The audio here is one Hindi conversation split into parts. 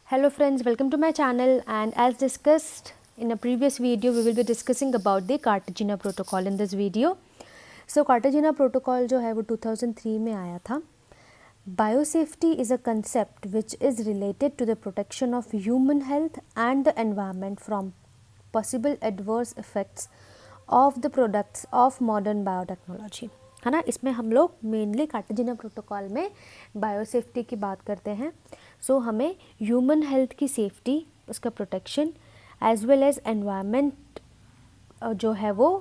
Hello friends, welcome to my channel, and as discussed in a previous video, we will be discussing about the Cartagena protocol in this video. So Cartagena protocol जो है वो 2003 में आया था. Biosafety is a concept which is related to the protection of human health and the environment from possible adverse effects of the products of modern biotechnology. है ना. इसमें हम लोग मेनली कार्टेजिना प्रोटोकॉल में बायोसेफ्टी की बात करते हैं. सो हमें ह्यूमन हेल्थ की सेफ्टी, उसका protection as well as environment जो है वो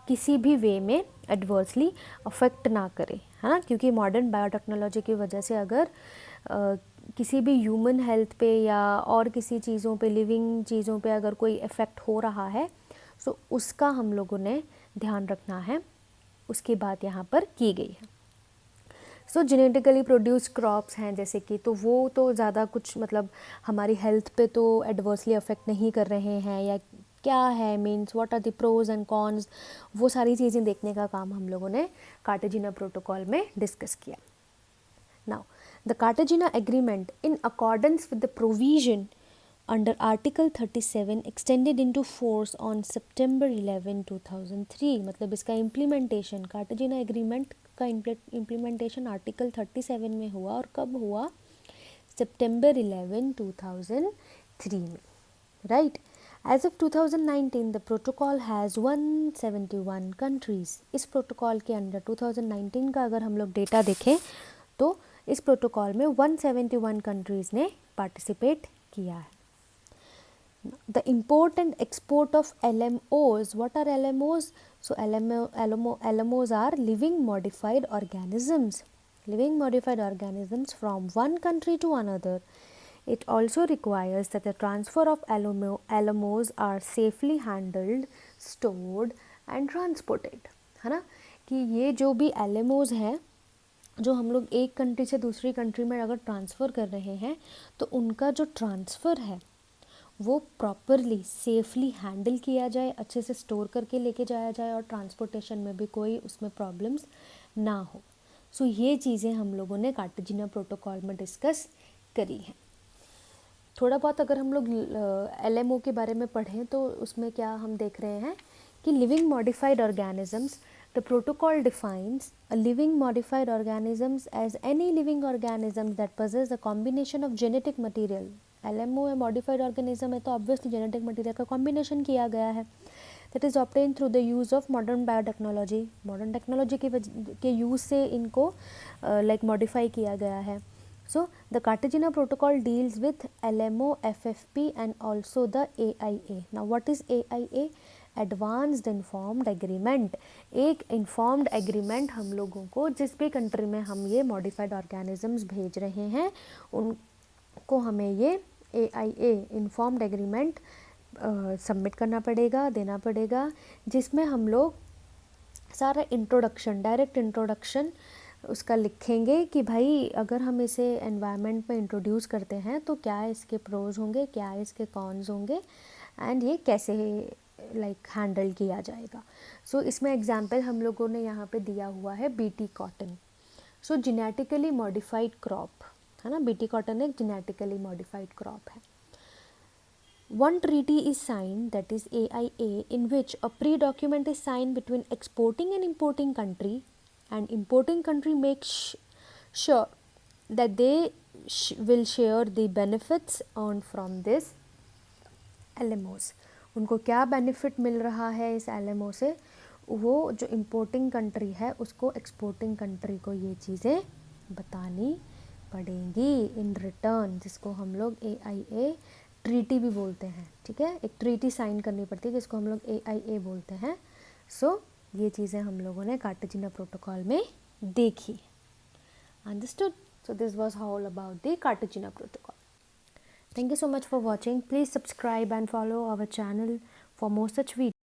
किसी भी वे में एडवर्सली अफेक्ट ना करे, है ना. क्योंकि मॉडर्न बायोटेक्नोलॉजी की वजह से अगर किसी भी ह्यूमन हेल्थ पे या और किसी चीज़ों पे, लिविंग चीज़ों पे अगर कोई इफ़ेक्ट हो रहा है तो उसका हम लोगों ने ध्यान रखना है. उसकी बात यहाँ पर की गई है. सो जेनेटिकली प्रोड्यूस क्रॉप्स हैं जैसे कि, तो वो तो ज़्यादा कुछ मतलब हमारी हेल्थ पे तो एडवर्सली अफेक्ट नहीं कर रहे हैं, या क्या है means what are the pros and cons, वो सारी चीज़ें देखने का काम हम लोगों ने कार्टेजिना प्रोटोकॉल में डिस्कस किया. Now the Cartagena agreement in accordance with the provision under Article 37 extended into force on September 11, 2003. मतलब इसका इम्प्लीमेंटेशन, कार्टेजिना एग्रीमेंट का इम्प्लीमेंटेशन आर्टिकल 37 में हुआ. और कब हुआ? सितंबर 11, 2003 में, right. As of 2019 the protocol has 171 countries. इस प्रोटोकॉल के अंडर 2019 का अगर हम लोग डेटा देखें तो इस प्रोटोकॉल में 171 कंट्रीज़ ने पार्टिसिपेट किया है. The import and export of LMOs. What are LMOs? So LMOs are living modified organisms. Living modified organisms from one country to another. It also requires that the transfer of LMOs are safely handled, stored and transported. है ना. कि ये जो भी LMOs हैं जो हम लोग एक कंट्री से दूसरी कंट्री में अगर ट्रांसफ़र कर रहे हैं तो उनका जो ट्रांसफ़र है वो प्रॉपरली सेफली हैंडल किया जाए, अच्छे से स्टोर करके लेके जाया जाए और ट्रांसपोर्टेशन में भी कोई उसमें प्रॉब्लम्स ना हो. सो ये चीज़ें हम लोगों ने कार्टेजिना प्रोटोकॉल में डिस्कस करी हैं. थोड़ा बहुत अगर हम लोग LMO के बारे में पढ़ें तो उसमें क्या हम देख रहे हैं कि living modified organisms. The protocol defines a living modified organisms as any living organisms that possess a combination of genetic material. LMO है, मॉडिफाइड ऑर्गेनिज्म है, तो ऑब्वियसली जेनेटिक मटीरियल का कॉम्बिनेशन किया गया है. That is obtain through the use of modern biotechnology. Modern technology के यूज़ से इनको लाइक मॉडिफाई किया गया है. So the Cartagena protocol deals with LMO, FFP and also the AIA. Now what is AIA? Advanced informed agreement. एक इन्फॉर्म्ड एग्रीमेंट हम लोगों को जिस भी कंट्री में हम ये मॉडिफाइड ऑर्गेनिजम्स भेज रहे हैं उनको हमें ये AIA इन्फॉर्म्ड एग्रीमेंट सबमिट करना पड़ेगा, देना पड़ेगा, जिसमें हम लोग सारा इंट्रोडक्शन, डायरेक्ट इंट्रोडक्शन उसका लिखेंगे कि भाई अगर हम इसे एनवायरनमेंट में इंट्रोड्यूस करते हैं तो क्या इसके प्रोज होंगे, क्या इसके कॉन्स होंगे, एंड ये कैसे लाइक हैंडल किया जाएगा. सो इसमें एग्जांपल हम लोगों ने यहाँ पे दिया हुआ है BT कॉटन. सो जेनेटिकली मॉडिफाइड क्रॉप, है ना. BT कॉटन एक जेनेटिकली मॉडिफाइड क्रॉप है. One treaty is signed, that is AIA, in which a pre-document is signed between exporting and importing country, and importing country makes sure that they will share the benefits earned from this LMOs. उनको क्या बेनिफिट मिल रहा है इस LMO से, वो जो इम्पोर्टिंग कंट्री है उसको एक्सपोर्टिंग कंट्री को ये चीज़ें बतानी पड़ेंगी इन रिटर्न, जिसको हम लोग AIA ट्रीटी भी बोलते हैं. ठीक है, एक ट्रीटी साइन करनी पड़ती है जिसको हम लोग AIA बोलते हैं. सो ये चीज़ें हम लोगों ने कार्टेजिना प्रोटोकॉल में देखी. Understood? So this was all about the Cartagena protocol. Thank you so much for watching. Please subscribe and follow our channel for more such videos.